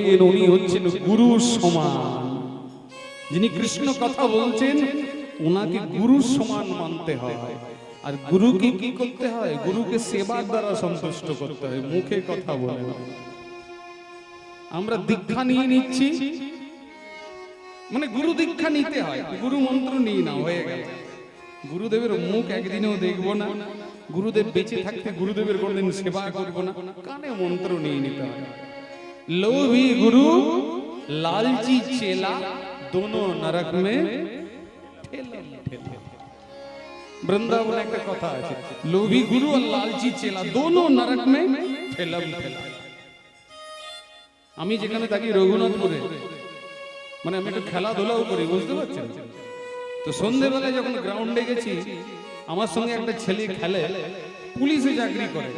বললেন উনি হচ্ছেন গুরু সমান। যিনি কৃষ্ণ কথা বলছেন ওনাকে গুরু সমান মানতে হয়। আর গুরুকে কি করতে হয়? গুরুকে সেবার দ্বারা সন্তুষ্ট করতে হয়, মুখে কথা বলে না। আমরা দীক্ষা নিয়ে নিচ্ছি, মানে গুরু দীক্ষা নিতে হয়, গুরু মন্ত্র নিয়ে না হয়ে গেল। গুরুদেবের মুখ একদিনেও দেখবো না, গুরুদেব বেঁচে থাকতে গুরুদেবের কোনদিন সেবা করবো না, কানে মন্ত্র নিয়ে নিতে হয়। লোভী গুরু লালচি চেলা দোনো নরক মে ঠেলম ঠেলম। বৃন্দাবনে একটা কথা আছে, লোভী গুরু আর লালচি চেলা দোনো নরক মে ঠেলম ঠেলম। আমি যেখানে থাকি রঘুনাথপুরে, মানে আমি একটু খেলাধুলাও করি, বুঝতে পারছেন? তো সন্ধ্যেবেলায় যখন গ্রাউন্ডে গেছি, আমার সঙ্গে একটা ছেলে খেলে, পুলিশে চাকরি করে।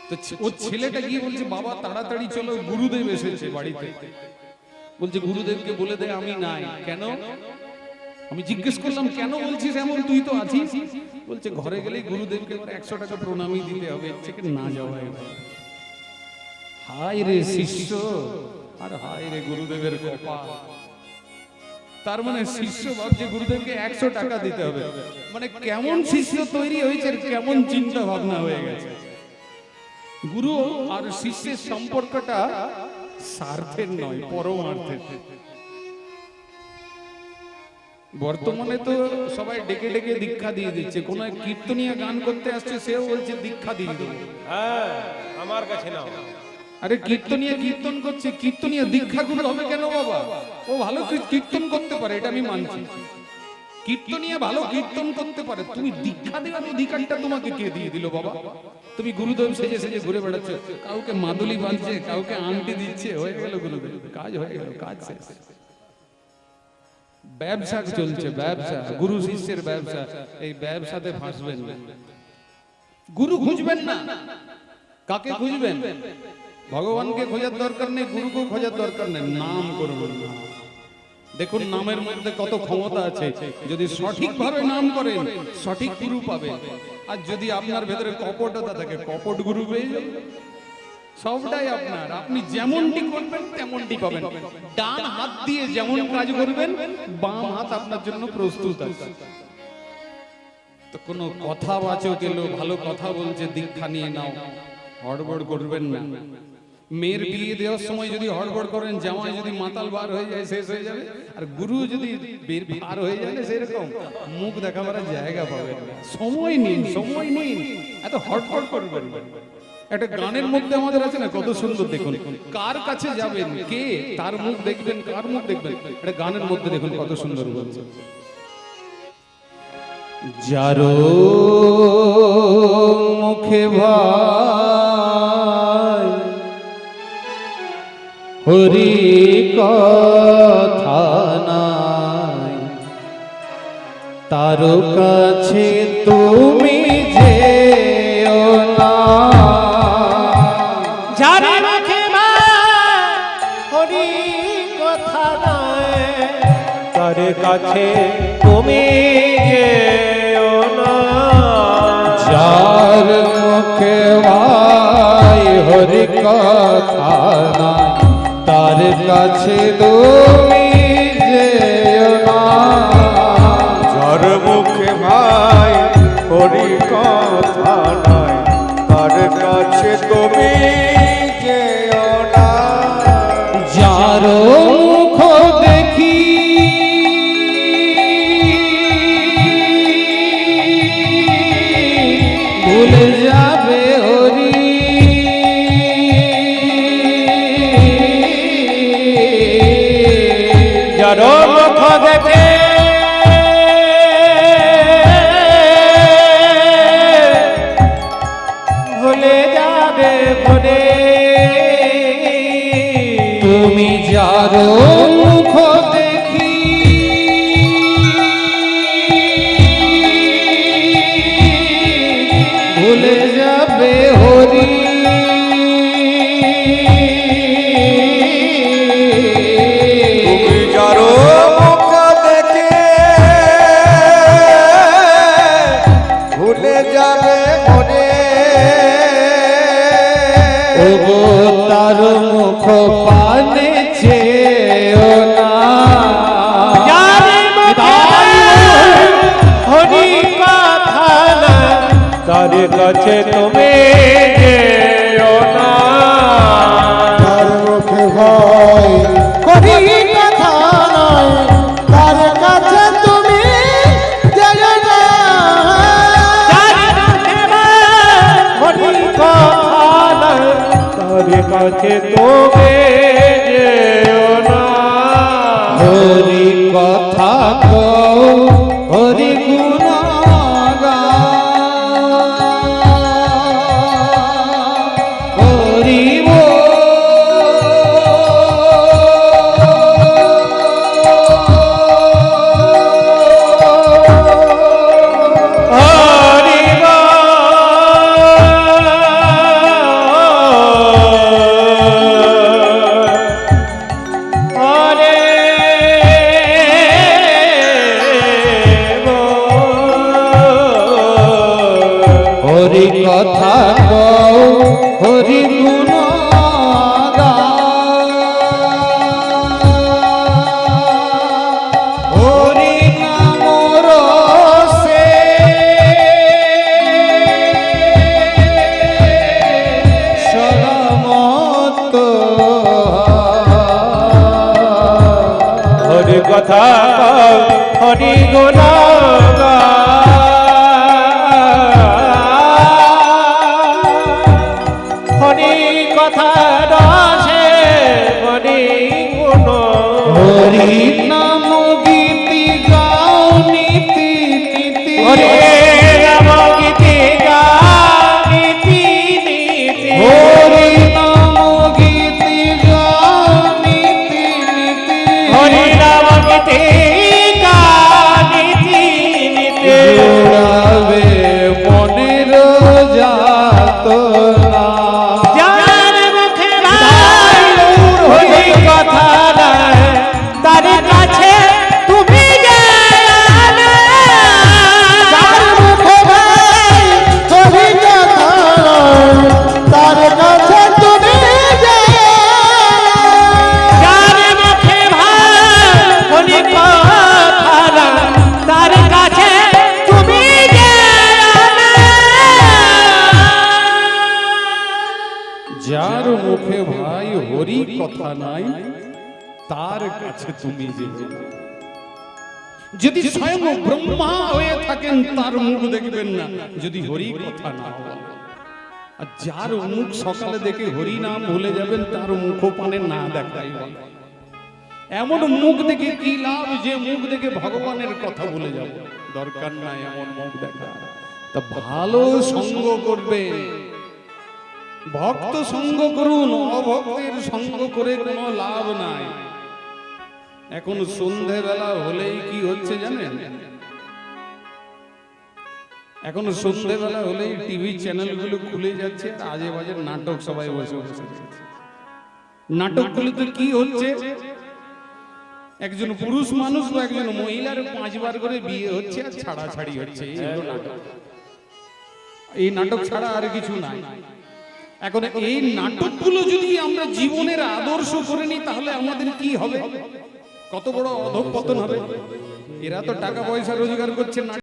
তো ওর ছেলেটা গিয়ে বলছে, বাবা তাড়াতাড়ি চলো, গুরুদেব এসেছে বাড়িতে। বলছে গুরুদেবকে বলে দে আমি নাই। কেন? আমি জিজ্ঞেস করলাম কেন বলছিস এমন, তুই তো আছিস। বলছে ঘরে গেলেই গুরুদেবকে 100 টাকা প্রণামী দিতে হবে, থেকে না যাওয়া। হায় রে শিষ্য, আর হায় রে গুরুদেবের কপাল। তার মানে শিষ্য ভাবছে গুরুদেবকে 100 টাকা দিতে হবে, মানে কেমন শিষ্য তৈরি হয়েছে, কেমন চিন্তা ভাবনা হয়ে গেছে। গুরু আর শিষ্যের সম্পর্কটা স্বার্থের নয়, পরমার্থের। বর্তমানে তো সবাই ডেকে ডেকে দীক্ষা দিয়ে দিচ্ছে। কোন কীর্তনিয়া গান করতে আসছে, সেও বলছে দীক্ষা দিয়ে দেবো। হ্যাঁ, আমার কাছে নাও। আরে কীর্তনিয়া কীর্তন করছে, কীর্তনিয়া দীক্ষা গুরু হবে কেন বাবা? ও ভালো কীর্তন করতে পারে, এটা আমি মানছি। কীর্তনিয়া ভালো কীর্তন করতে পারে, তুমি দীক্ষা দেওয়ার অধিকারটা তোমাকে কে দিয়ে দিল বাবা? তুমি গুরুদেব সেজে সেজে ঘুরে বেড়াচ্ছ, কাউকে মাদুলি বাঁধছে, কাউকে আংটি দিচ্ছে, হয়ে গেল গুরুদেব, কাজ হয়ে গেল, কাজ শেষ। ব্যবসা চলছে, ব্যবসা, গুরু শিষ্যের ব্যবসা। এই ব্যবসাতে ফাঁসবেন না। গুরু খুঁজবেন না। কাকে খুঁজবেন? ভগবানকে খোঁজার দরকার নেই, গুরুকে খোঁজার দরকার নেই, নাম করবেন না। দেখুন নামের মধ্যে কত ক্ষমতা আছে। যদি সঠিকভাবে নাম করেন, সঠিক গুরু পাবেন। আর যদি আপনার ভেতরে কপটতা থাকে, কপট গুরু পেয়ে যাবেন। সবটাই আপনার, আপনি যেমনটি করবেন তেমনটি পাবেন। ডান হাত দিয়ে যেমন কাজ করবেন, বাম হাত আপনার জন্য প্রস্তুত আছে। তো কোনো কথাবাচক এলো, ভালো কথা বলছে, দীক্ষা নিয়ে নাও, হড়বড় করবেন না। মেয়ের বিয়ে দেওয়ার সময় যদি হড়বড় করেন, জামাই যদি মাতাল বার হয়ে যায়, শেষ হয়ে যাবে। আর গুরু যদি বার হয়ে যায়, সেরকম মুখ দেখাবার জায়গা পাবেন না। সময় নিন, সময় নিন, এত হড়বড় করবেন। একটা গানের মধ্যে আমাদের আছে না, কত সুন্দর, দেখুন কার কাছে যাবেন, কে তার মুখ দেখবেন, কার মুখ দেখবেন। একটা গানের মধ্যে দেখুন কত সুন্দর বলছে, যারো মুখে ভাই হরি কথা নাই, তার কাছে তুমি যেও না। যার মুখে ভাই হরি কথা নাই, তার কাছে তুমি যেও না। যার মুখে ভাই হরি কথা নাই, তার কাছে তুমি যেও না। যার মুখে ভাই হরি কথা নাই, তার কাছে তুমি যেও না। যার মুখ দেখি ভুলে যাবে হরি, যার মুখ দেখে ভুলে যাবে ভরে। তুমি যার মুখ দেখি ভুলে যাবে হরি, তুমি যার মুখ দেখে ভুলে যাবে ভরে। ওগো তার মুখ পানে চেয়েও না হরি কথা না তার কাছে তুমি যেও না তার মুখে ভয় হরি কথা নয় তার কাছে তুমি যেও না হরি কথা না তার কাছে তুমি যেও না হরি কথা কও হরি গুণ হরি হরি হরে হরি কথা কও হরি গুণ হরি নাম রসে সরমত হরি কথা হরি গুণ হরি কথা রসে হরি গুণ হরি নাম গীতি গাও নীতি নীতি হরে রাম গীতি গানীতি নীতি হরি নাম গীতি গাও নীতি নীতি হরি রাম গীতি গানীতি নীতি জোড়াবে মনের যাতনা যার মুখে ভাই হরি কথা নাই তার কাছে তুমি যেও না তার মুখে ভয় হরি কথা নয় তার কাছে তুমি যেও না যার মুখে ভাই হরি কথা নাই তার কাছে তুমি যেও না যার মুখে ভাই হরি কথা নাই তার কাছে তুমি যেও না। যদি স্বয়ং ব্রহ্মা হয়ে থাকেন তার মুখ দেখবেন না যদি হরি কথা না হয়। আর যার মুখ সকালে দেখে হরি নাম ভুলে যাবেন তার মুখ পানে না দেখাই ভালো। এমন মুখ দেখে কি লাভ যে মুখ দেখে ভগবানের কথা ভুলে যাব, দরকার নাই এমন মুখ দেখা। তা ভালো সঙ্গ করবে, ভক্ত সঙ্গ করুন, অভক্তের সঙ্গ করে কোনো লাভ নাই। এখন সন্ধেবেলা হলেই কি হচ্ছে জানেন? এখন সন্ধেবেলা হলেই টিভি চ্যানেলগুলো খুলে যাচ্ছে, আজে বাজে নাটক সবাই বসে বসে দেখছে। নাটকগুলোতে কি হচ্ছে? একজন পুরুষ মানুষ বা একজন মহিলার 5 বার করে বিয়ে হচ্ছে আর ছাড়াছাড়ি হচ্ছে। এই হলো নাটক। এই নাটক ছাড়া আর কিছু নাই। এখন এই নাটকগুলো যদি আমরা জীবনের আদর্শ করে নিই তাহলে আমাদের কি হবে? কত বড় অধঃপতন হবে। এরা তো টাকা পয়সা রোজগার করছে না।